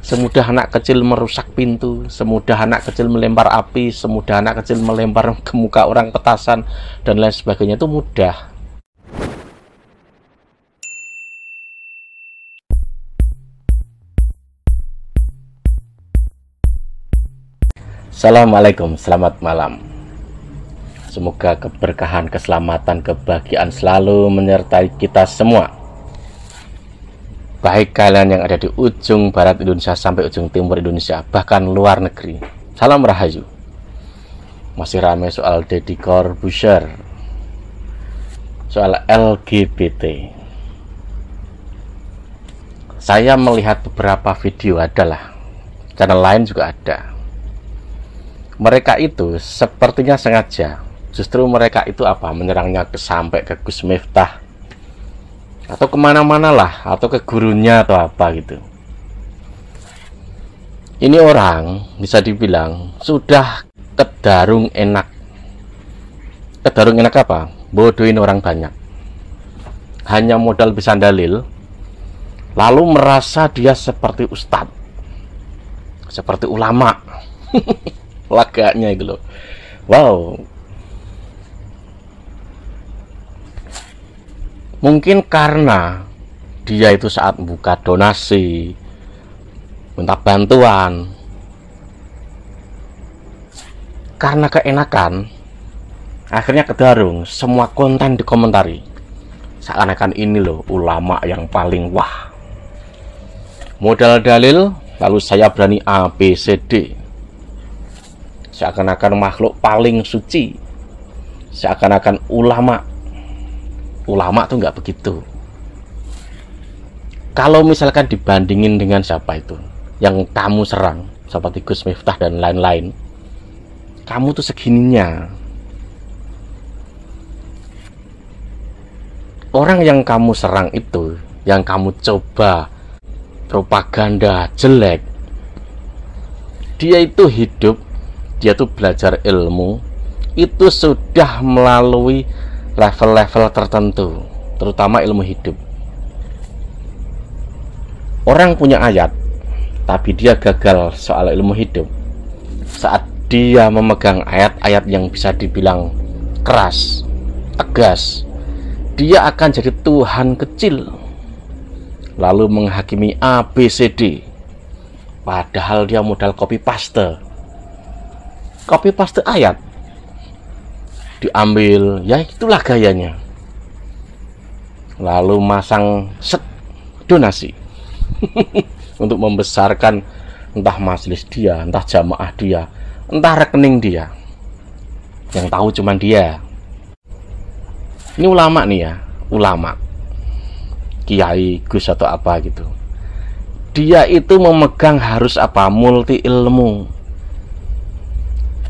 Semudah anak kecil merusak pintu, semudah anak kecil melempar api, semudah anak kecil melempar ke muka orang petasan, dan lain sebagainya itu mudah. Assalamualaikum, selamat malam. Semoga keberkahan, keselamatan, kebahagiaan selalu menyertai kita semua. Baik kalian yang ada di ujung barat Indonesia sampai ujung timur Indonesia, bahkan luar negeri. Salam Rahayu. Masih ramai soal Deddy Corbuzier, soal LGBT. Saya melihat beberapa video, adalah channel lain juga ada. Mereka itu sepertinya sengaja, justru mereka itu menyerangnya sampai ke Gus Miftah, atau kemana-mana lah, atau ke gurunya atau apa gitu. Ini orang bisa dibilang sudah kedarung enak. Kedarung enak apa? Bodohin orang banyak. Hanya modal bisa dalil, lalu merasa dia seperti ustadz, seperti ulama. Lagaknya itu loh. Wow. Mungkin karena dia itu saat buka donasi, minta bantuan, karena keenakan, akhirnya kedarung semua konten dikomentari. Seakan-akan ini loh ulama yang paling wah. Modal dalil, lalu saya berani A, B, C, D. Seakan-akan makhluk paling suci. Seakan-akan ulama. Ulama tuh nggak begitu. Kalau misalkan dibandingin dengan siapa itu yang kamu serang, seperti Gus Miftah dan lain-lain, kamu tuh segininya. Orang yang kamu serang itu, yang kamu coba propaganda jelek, dia itu hidup, dia tuh belajar ilmu, itu sudah melalui level-level tertentu, terutama ilmu hidup. Orang punya ayat, tapi dia gagal soal ilmu hidup. Saat dia memegang ayat-ayat yang bisa dibilang keras, tegas, dia akan jadi Tuhan kecil, lalu menghakimi A, B, C, D. Padahal dia modal copy paste ayat, diambil, ya itulah gayanya, lalu masang donasi untuk membesarkan entah majelis dia, entah jamaah dia, entah rekening dia, yang tahu cuman dia. Ini ulama nih ya, ulama, kiai, gus atau apa gitu. Dia itu memegang harus multi ilmu,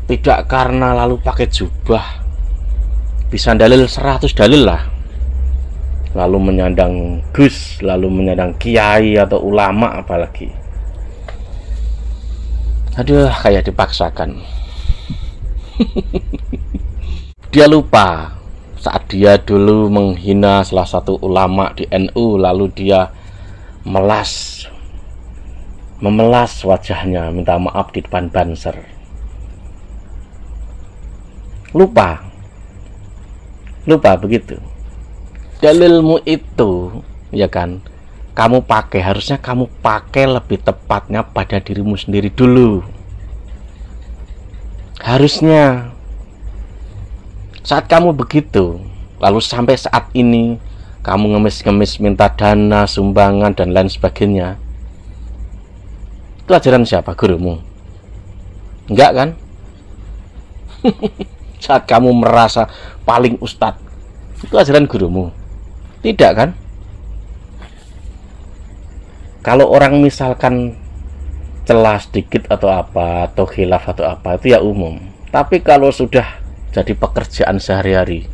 tidak karena lalu pakai jubah bisa dalil 100 dalil lah, lalu menyandang gus, lalu menyandang kiai atau ulama apalagi. Aduh, kayak dipaksakan. Dia lupa saat dia dulu menghina salah satu ulama di NU, lalu dia memelas wajahnya, minta maaf di depan banser. Lupa begitu. Dalilmu itu, ya kan, kamu pakai, harusnya kamu pakai lebih tepatnya pada dirimu sendiri dulu. Harusnya saat kamu begitu, lalu sampai saat ini kamu ngemis-ngemis minta dana, sumbangan dan lain sebagainya, itu ajaran siapa? Gurumu? Enggak kan? Saat kamu merasa paling ustadz, itu ajaran gurumu? Tidak kan? Kalau orang misalkan celah sedikit atau apa, atau khilaf atau apa, itu ya umum. Tapi kalau sudah jadi pekerjaan sehari-hari,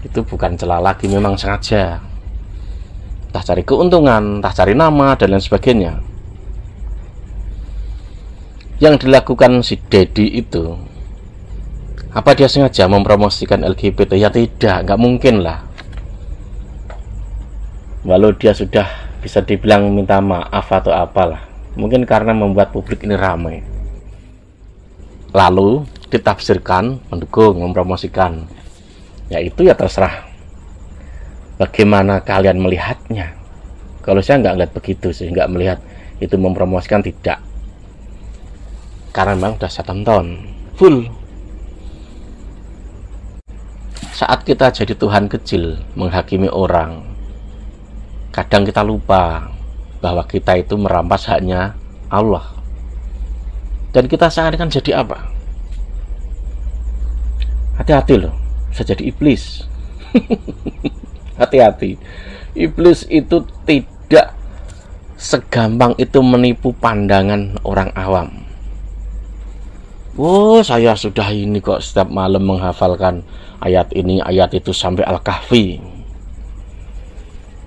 itu bukan celah lagi, memang sengaja. Entah cari keuntungan, entah cari nama dan lain sebagainya. Yang dilakukan si Deddy itu, apa dia sengaja mempromosikan LGBT? Ya tidak, nggak mungkin lah. Walau dia sudah bisa dibilang minta maaf atau apalah, mungkin karena membuat publik ini ramai, lalu ditafsirkan mendukung, mempromosikan. Ya itu ya terserah bagaimana kalian melihatnya. Kalau saya nggak lihat begitu sih, nggak melihat itu mempromosikan, tidak, karena memang udah saya tonton full. Saat kita jadi Tuhan kecil menghakimi orang, kadang kita lupa bahwa kita itu merampas haknya Allah, dan kita seakan-akan jadi apa? Hati-hati loh, bisa jadi iblis. Hati-hati, iblis itu tidak segampang itu menipu pandangan orang awam. Oh, saya sudah ini kok setiap malam menghafalkan ayat ini, ayat itu sampai Al-Kahfi.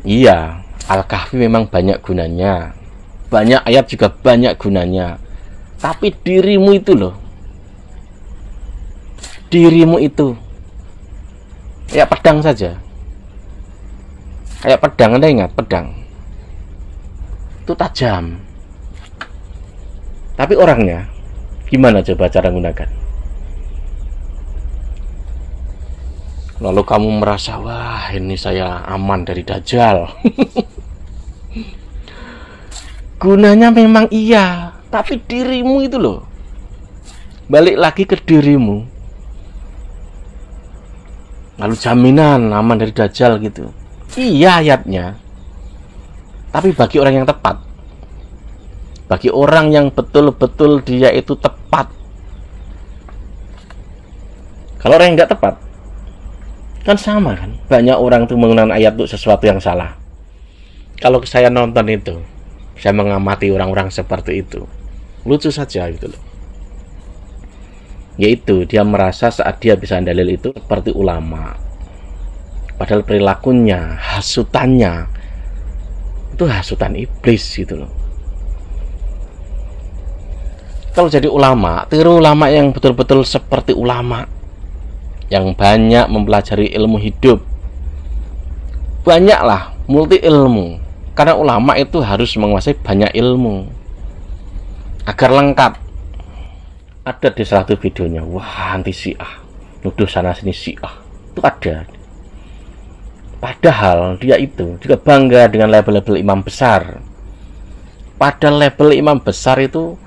Iya, Al-Kahfi memang banyak gunanya, banyak ayat juga banyak gunanya. Tapi dirimu itu loh, dirimu itu kayak pedang saja. Kayak pedang, Anda ingat pedang itu tajam, tapi orangnya gimana coba cara menggunakan? Lalu kamu merasa, wah ini saya aman dari Dajjal. Gunanya memang iya, tapi dirimu itu loh, balik lagi ke dirimu. Lalu jaminan aman dari Dajjal gitu, iya ayatnya, tapi bagi orang yang tepat, bagi orang yang betul-betul dia itu tepat. Kalau orang yang nggak tepat, kan sama kan, banyak orang tuh menggunakan ayat untuk sesuatu yang salah. Kalau saya nonton itu, saya mengamati orang-orang seperti itu, lucu saja gitu loh. Yaitu dia merasa saat dia bisa dalil itu seperti ulama, padahal perilakunya, hasutannya itu hasutan iblis gitu loh. Kalau jadi ulama, tiru ulama yang betul-betul seperti ulama, yang banyak mempelajari ilmu hidup, banyaklah multi ilmu, karena ulama itu harus menguasai banyak ilmu agar lengkap. Ada di salah satu videonya, wah anti Syiah, nuduh sana sini Syiah, itu ada. Padahal dia itu juga bangga dengan label-label imam besar. Padahal label imam besar itu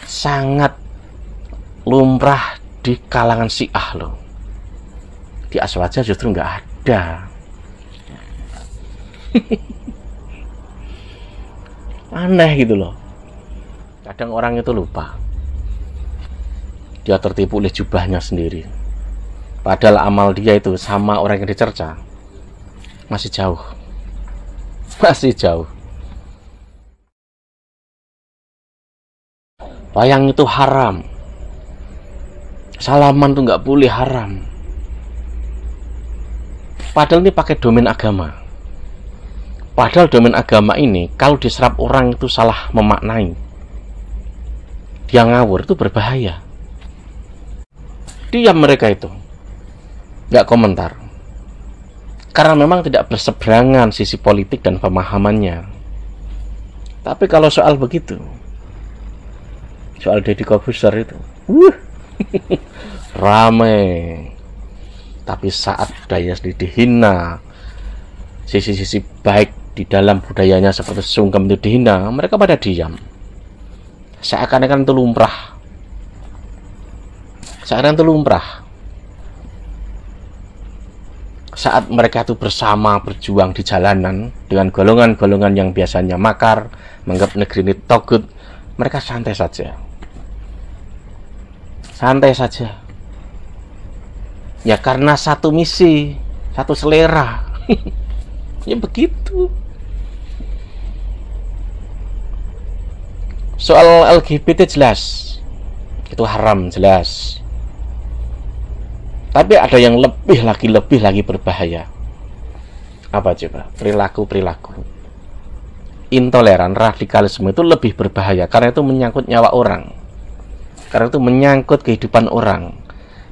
sangat lumrah di kalangan Syiah loh. Di Aswaja justru nggak ada. Aneh gitu loh. Kadang orang itu lupa, dia tertipu oleh jubahnya sendiri, padahal amal dia itu sama orang yang dicerca masih jauh, masih jauh. Wayang itu haram, salaman tuh nggak boleh, haram. Padahal ini pakai domain agama. Padahal domain agama ini kalau diserap orang itu salah memaknai, dia ngawur, itu berbahaya. Diam mereka itu, nggak komentar, karena memang tidak berseberangan sisi politik dan pemahamannya. Tapi kalau soal begitu, soal Deddy Corbuzier itu, ramai. Tapi saat budayanya sendiri dihina, sisi-sisi baik di dalam budayanya seperti sungkem itu dihina, mereka pada diam. Seakan-akan itu lumrah. Seakan-akan itu lumrah. Saat mereka itu bersama berjuang di jalanan dengan golongan-golongan yang biasanya makar, menganggap negeri ini togut, mereka santai saja. Santai saja. Ya karena satu misi, satu selera. Ya begitu. Soal LGBT jelas, itu haram jelas. Tapi ada yang lebih lagi berbahaya. Apa coba? Perilaku intoleran, radikalisme itu lebih berbahaya karena itu menyangkut nyawa orang, karena itu menyangkut kehidupan orang,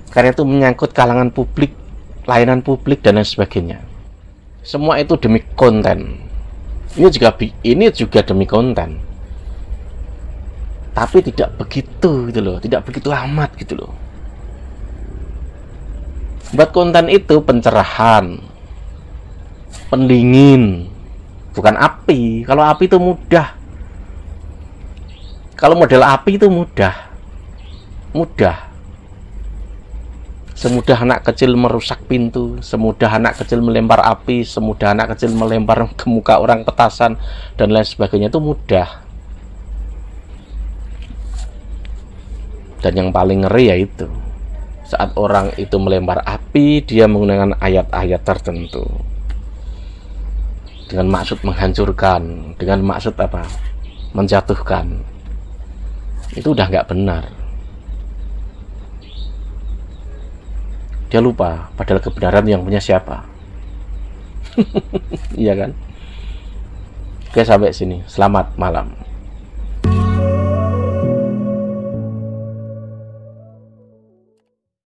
karena itu menyangkut kalangan publik, layanan publik dan lain sebagainya. Semua itu demi konten. Ini juga demi konten, tapi tidak begitu gitu loh, tidak begitu amat gitu loh. Buat konten itu pencerahan, pendingin, bukan api. Kalau api itu mudah, kalau model api itu mudah, semudah anak kecil merusak pintu, semudah anak kecil melempar api, semudah anak kecil melempar ke muka orang petasan dan lain sebagainya, itu mudah. Dan yang paling ngeri yaitu saat orang itu melempar api, dia menggunakan ayat-ayat tertentu dengan maksud menghancurkan, dengan maksud apa? Menjatuhkan. Itu udah nggak benar. Dia lupa, padahal kebenaran yang punya siapa? Iya kan? Oke, sampai sini. Selamat malam.